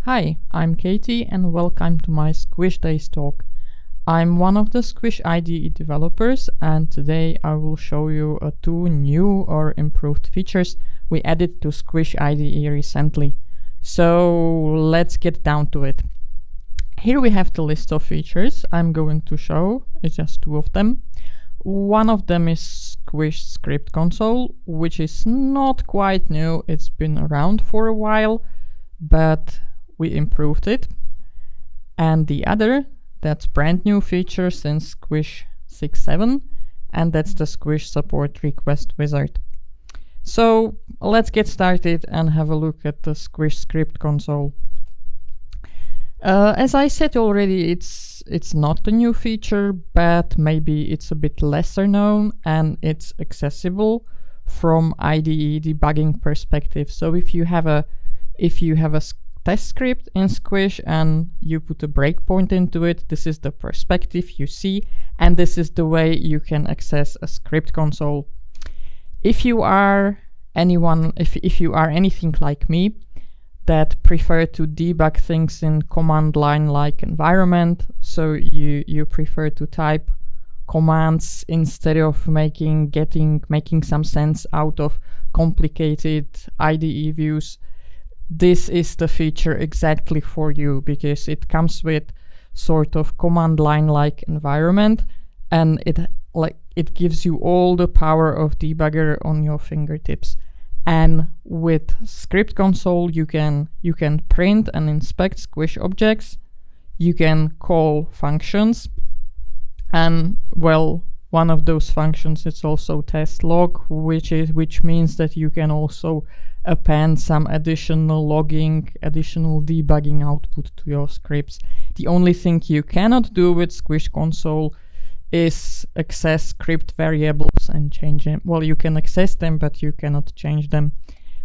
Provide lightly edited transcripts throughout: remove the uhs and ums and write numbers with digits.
Hi, I'm Katie and welcome to my Squish Days talk. I'm one of the Squish IDE developers and today I will show you two new or improved features we added to Squish IDE recently. So let's get down to it. Here we have the list of features I'm going to show. It's just two of them. One of them is Squish Script Console, which is not quite new. It's been around for a while, but we improved it. And the other, that's brand new feature since Squish 6.7, and that's the Squish Support Request Wizard. So let's get started and have a look at the Squish Script Console. As I said already, it's not a new feature, but maybe it's a bit lesser known and it's accessible from IDE debugging perspective. So if you have a test script in Squish and you put a breakpoint into it, this is the perspective you see, and this is the way you can access a script console. If you are anything like me that prefer to debug things in command line like environment, so you prefer to type commands instead of making some sense out of complicated IDE views, this is the feature exactly for you, because it comes with sort of command line like environment, and it gives you all the power of debugger on your fingertips. And with Script Console, you can print and inspect Squish objects. You can call functions, and well, one of those functions is also test log, which means that you can also append some additional logging, additional debugging output to your scripts. The only thing you cannot do with Squish Console is access script variables and change them. Well, you can access them, but you cannot change them.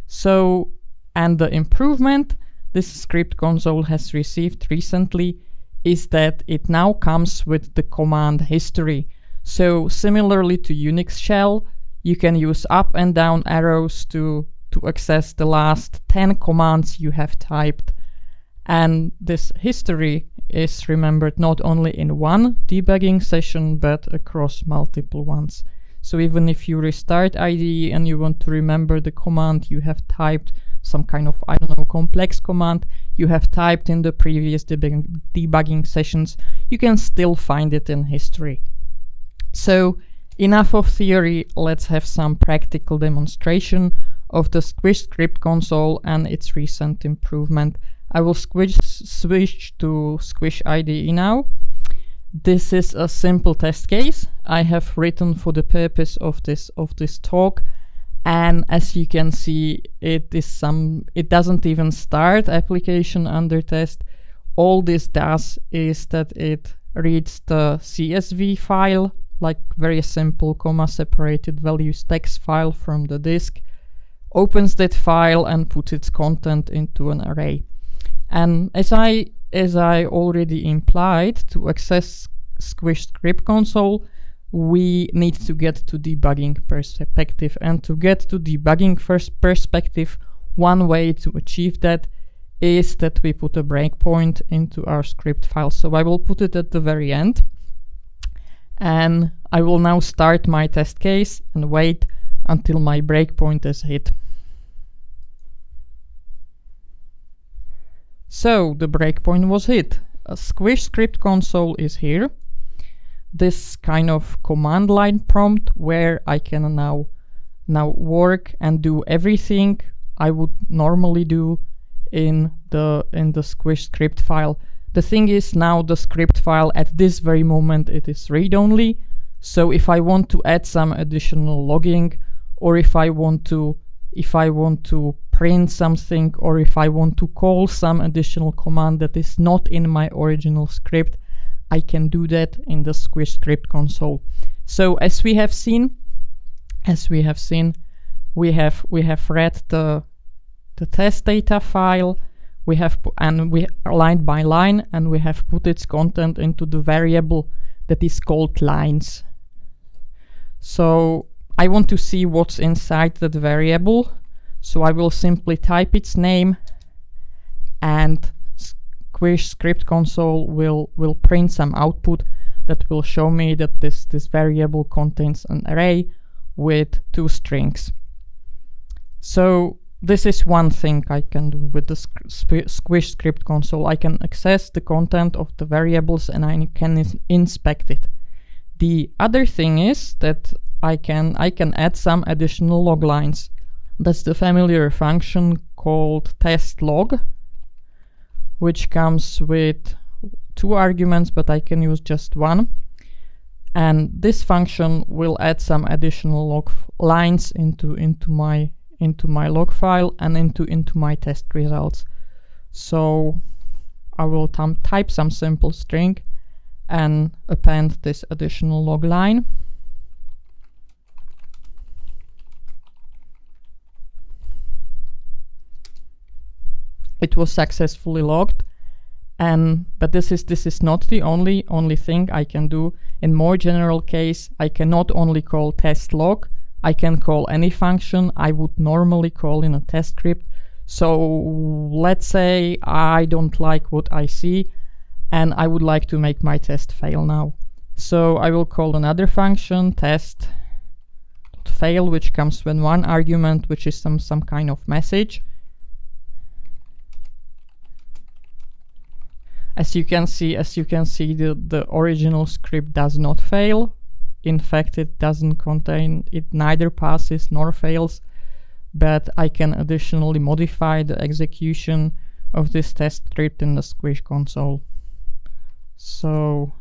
So, and the improvement this Script Console has received recently is that it now comes with the command history. So similarly to Unix shell, you can use up and down arrows to access the last 10 commands you have typed. And this history is remembered not only in one debugging session, but across multiple ones. So even if you restart IDE and you want to remember the command you have typed, some kind of, complex command you have typed in the previous debugging sessions, you can still find it in history. So enough of theory, let's have some practical demonstration of the Squish Script Console and its recent improvement. I will switch to Squish IDE now. This is a simple test case I have written for the purpose of this talk, and as you can see, it doesn't even start application under test. All this does is that it reads the CSV file, like very simple comma-separated values text file from the disk, opens that file and puts its content into an array. And as I already implied, to access Squish Script Console, we need to get to debugging perspective. And to get to debugging perspective, one way to achieve that is that we put a breakpoint into our script file. So I will put it at the very end. And I will now start my test case and wait until my breakpoint is hit. So the breakpoint was hit. A Squish Script Console is here. This kind of command line prompt where I can now work and do everything I would normally do in the Squish script file. The thing is, now the script file at this very moment, it is read-only. So if I want to add some additional logging, or if I want to print something, or if I want to call some additional command that is not in my original script, I can do that in the Squish Script Console. So as we have seen, we have read the test data file. We line by line, and we have put its content into the variable that is called lines. So I want to see what's inside that variable. So I will simply type its name and Squish script console will print some output that will show me that this variable contains an array with 2 strings. So this is one thing I can do with the Squish script console. I can access the content of the variables and I can inspect it. The other thing is that I can add some additional log lines. That's the familiar function called test log, which comes with 2 arguments, but I can use just 1. And this function will add some additional log lines into my log file and into my test results. So I will type some simple string and append this additional log line. It was successfully logged, but this is not the only thing I can do. In more general case, I can not only call test log, I can call any function I would normally call in a test script. So let's say I don't like what I see and I would like to make my test fail now. So I will call another function test.fail, which comes with 1 argument, which is some kind of message. As you can see, the original script does not fail. In fact, it doesn't contain, it neither passes nor fails, but I can additionally modify the execution of this test script in the Squish console. So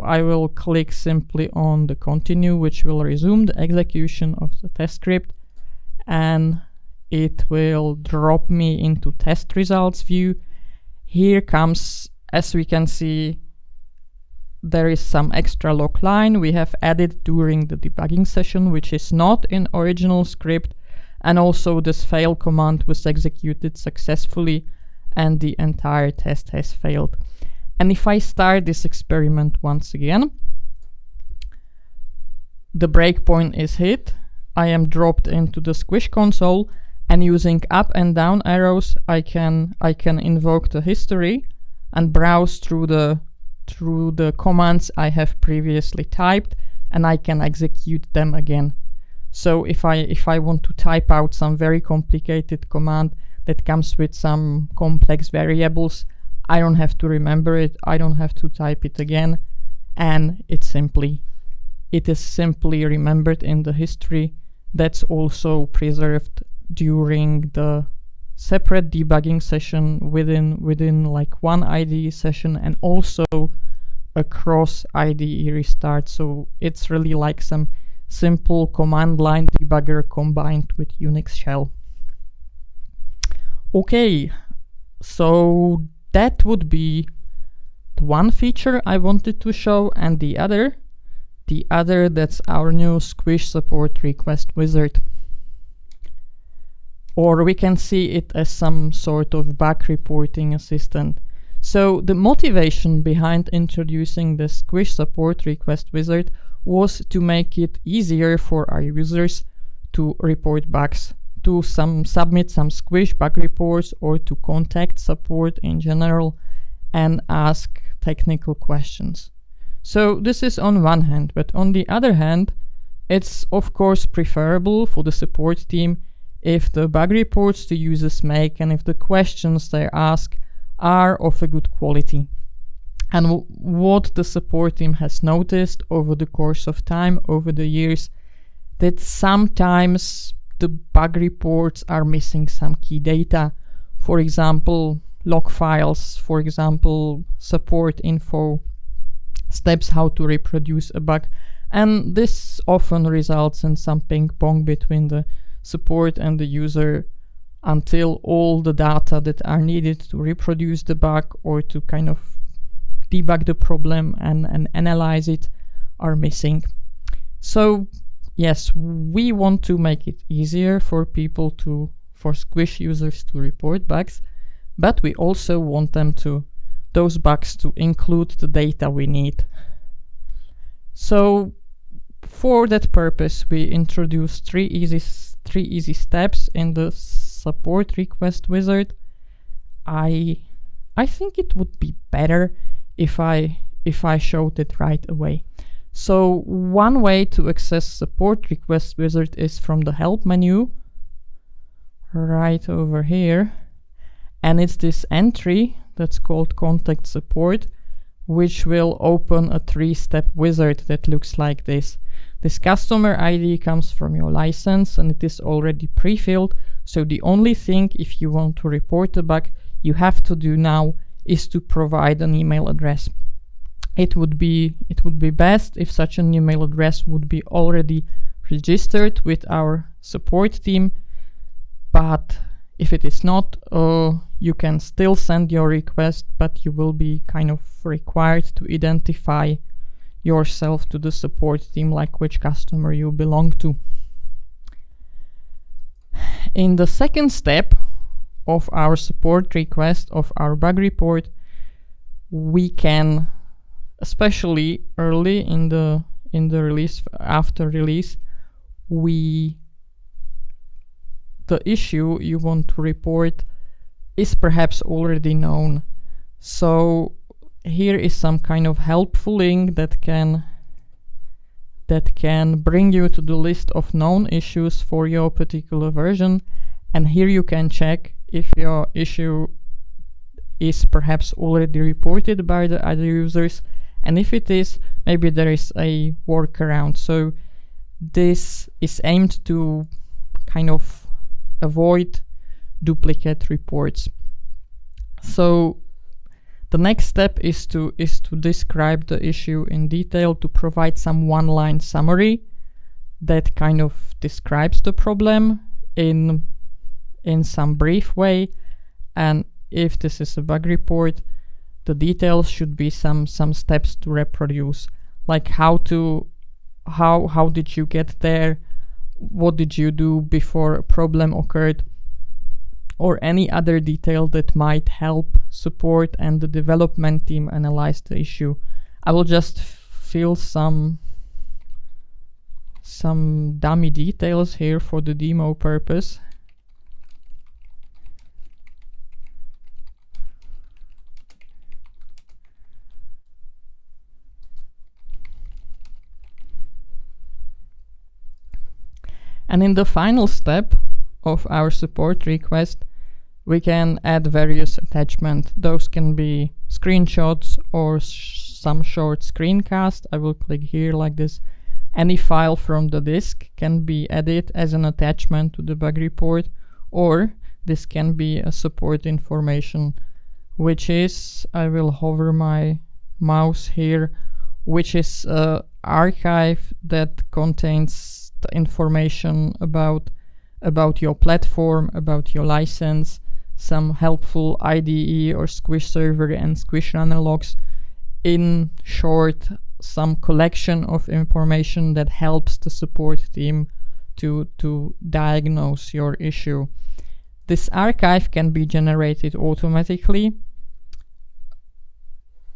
I will click simply on the continue, which will resume the execution of the test script, and it will drop me into test results view. Here comes, as we can see, there is some extra log line we have added during the debugging session, which is not in original script, and also this fail command was executed successfully and the entire test has failed. And if I start this experiment once again, the breakpoint is hit, I am dropped into the Squish console, and using up and down arrows I can invoke the history and browse through the commands I have previously typed, and I can execute them again. So if I want to type out some very complicated command that comes with some complex variables, I don't have to remember it, I don't have to type it again, and it is simply remembered in the history. That's also preserved during the separate debugging session within like one IDE session, and also across IDE restart. So it's really like some simple command line debugger combined with Unix shell. Okay, so that would be the one feature I wanted to show, and the other that's our new Squish support request wizard. Or we can see it as some sort of bug reporting assistant. So the motivation behind introducing the Squish support request wizard was to make it easier for our users to report bugs, to submit some Squish bug reports, or to contact support in general and ask technical questions. So this is on one hand, but on the other hand, it's of course preferable for the support team if the bug reports the users make and if the questions they ask are of a good quality. And what the support team has noticed over the course of time, over the years, that sometimes the bug reports are missing some key data. For example, log files, for example, support info, steps how to reproduce a bug. And this often results in some ping pong between the support and the user until all the data that are needed to reproduce the bug or to kind of debug the problem and analyze it are missing. So yes, we want to make it easier for Squish users to report bugs, but we also want those bugs to include the data we need. So for that purpose, we introduced three easy steps in the support request wizard, I think it would be better if I showed it right away. So one way to access support request wizard is from the help menu right over here, and it's this entry that's called contact support, which will open a 3-step wizard that looks like this. This customer ID comes from your license and it is already pre-filled, so the only thing, if you want to report a bug, you have to do now is to provide an email address. It would be best if such an email address would be already registered with our support team, but if it is not, you can still send your request, but you will be kind of required to identify yourself to the support team, like which customer you belong to. In the second step of our support request, of our bug report, we can, especially early in the release, after release, the issue you want to report is perhaps already known. So here is some kind of helpful link that can bring you to the list of known issues for your particular version, and here you can check if your issue is perhaps already reported by the other users, and if it is, maybe there is a workaround. So this is aimed to kind of avoid duplicate reports. So the next step is to describe the issue in detail, to provide some one-line summary that kind of describes the problem in some brief way. And if this is a bug report, the details should be some steps to reproduce, like how did you get there, what did you do before a problem occurred, or any other detail that might help support and the development team analyze the issue. I will just fill some dummy details here for the demo purpose. And in the final step of our support request, we can add various attachments. Those can be screenshots or some short screencast. I will click here like this. Any file from the disk can be added as an attachment to the bug report, or this can be a support information, which is, I will hover my mouse here, which is an archive that contains the information about your platform, about your license, some helpful IDE or Squish server and Squish runner logs. In short, some collection of information that helps the support team to diagnose your issue. This archive can be generated automatically.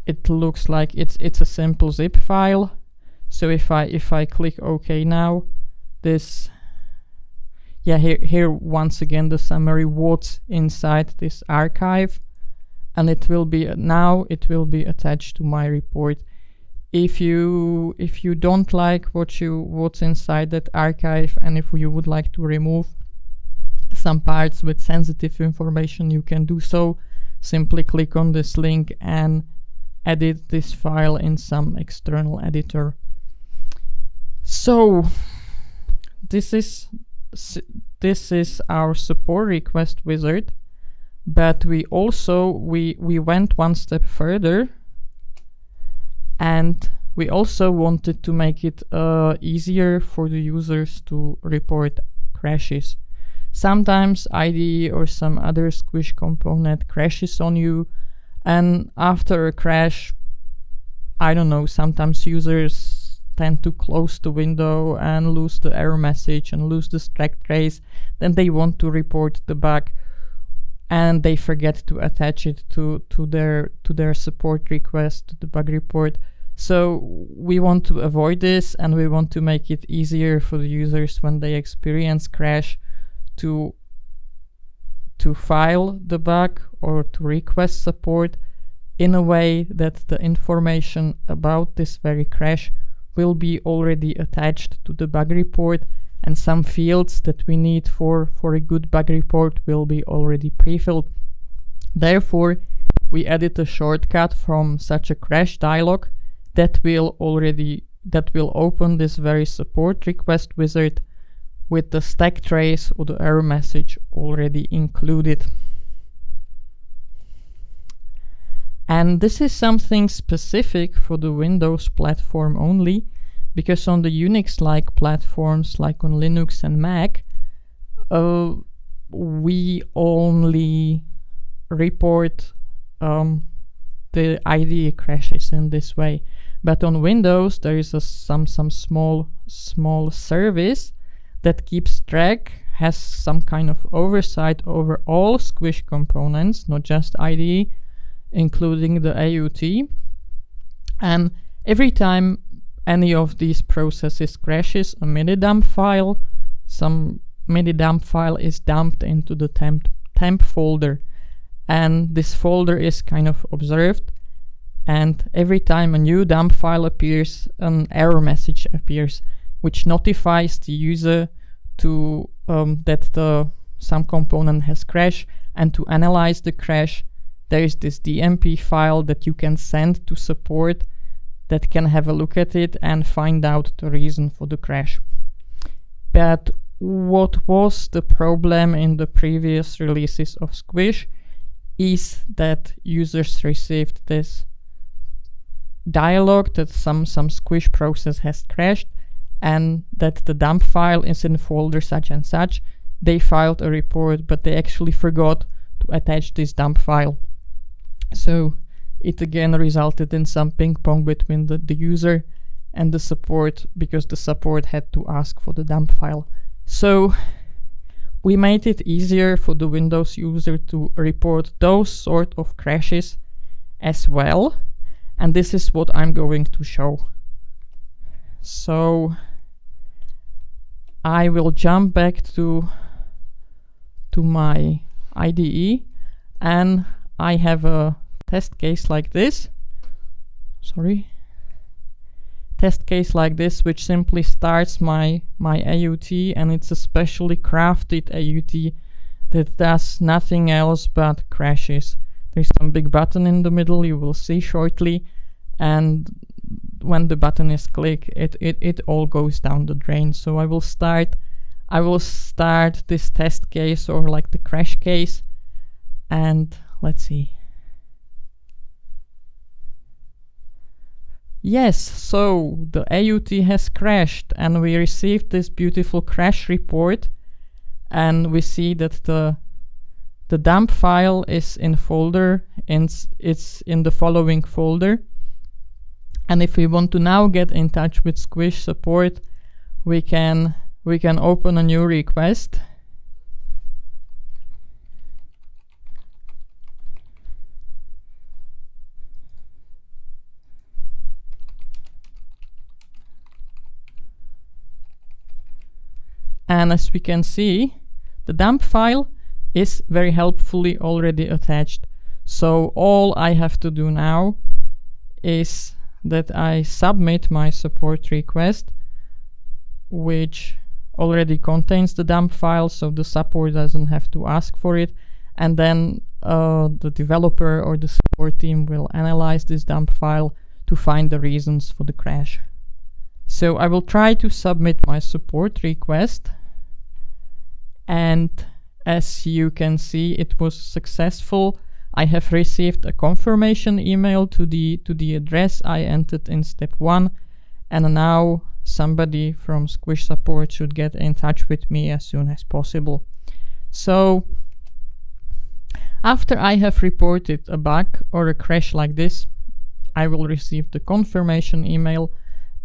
It looks like it's a simple zip file. So if I click OK now, this, here once again the summary what's inside this archive, and it will be attached to my report. If you don't like what's inside that archive, and if you would like to remove some parts with sensitive information, you can do so. Simply click on this link and edit this file in some external editor. So this is our support request wizard, but we went one step further, and we also wanted to make it easier for the users to report crashes. Sometimes IDE or some other Squish component crashes on you, and after a crash, I don't know, sometimes users tend to close the window and lose the error message and lose the stack trace. Then they want to report the bug and they forget to attach it to their support request, to the bug report. So we want to avoid this, and we want to make it easier for the users when they experience crash to to file the bug or to request support in a way that the information about this very crash will be already attached to the bug report, and some fields that we need for a good bug report will be already pre-filled. Therefore, we added a shortcut from such a crash dialog that will open this very support request wizard with the stack trace or the error message already included. And this is something specific for the Windows platform only, because on the Unix-like platforms like on Linux and Mac, we only report the IDE crashes in this way. But on Windows there is some small service that keeps track, has some kind of oversight over all Squish components, not just IDE, including the AUT. And every time any of these processes crashes, a minidump file, some minidump file is dumped into the temp folder, and this folder is kind of observed, and every time a new dump file appears, an error message appears, which notifies the user to that some component has crashed, and to analyze the crash there is this DMP file that you can send to support that can have a look at it and find out the reason for the crash. But what was the problem in the previous releases of Squish is that users received this dialog that some Squish process has crashed and that the dump file is in folder such and such. They filed a report, but they actually forgot to attach this dump file. So it again resulted in some ping pong between the user and the support, because the support had to ask for the dump file. So we made it easier for the Windows user to report those sort of crashes as well, and this is what I'm going to show. So I will jump back to my IDE, and I have a test case like this. Test case like this, which simply starts my AUT, and it's a specially crafted AUT that does nothing else but crashes. There's some big button in the middle, you will see shortly, and when the button is clicked, it all goes down the drain. So I will start this test case, or like the crash case, and let's see. Yes, so the AUT has crashed and we received this beautiful crash report, and we see that the dump file is in folder, and it's in the following folder. And if we want to now get in touch with Squish support, we can open a new request. And as we can see, the dump file is very helpfully already attached. So all I have to do now is that I submit my support request, which already contains the dump file, so the support doesn't have to ask for it. And then the developer or the support team will analyze this dump file to find the reasons for the crash. So I will try to submit my support request, and as you can see, it was successful. I have received a confirmation email to the address I entered in step 1, and now somebody from Squish support should get in touch with me as soon as possible. So after I have reported a bug or a crash like this, I will receive the confirmation email,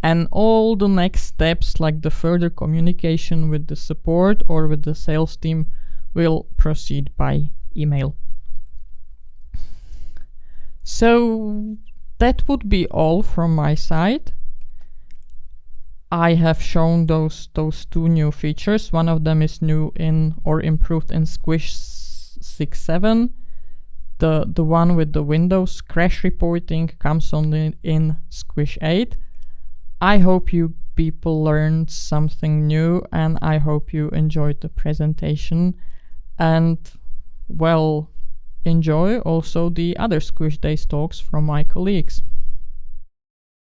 and all the next steps, like the further communication with the support or with the sales team, will proceed by email. So that would be all from my side. I have shown those two new features. One of them is new in or improved in Squish 6.7. The one with the Windows crash reporting comes only in Squish 8. I hope you people learned something new, and I hope you enjoyed the presentation. And, well, enjoy also the other Squish Days talks from my colleagues.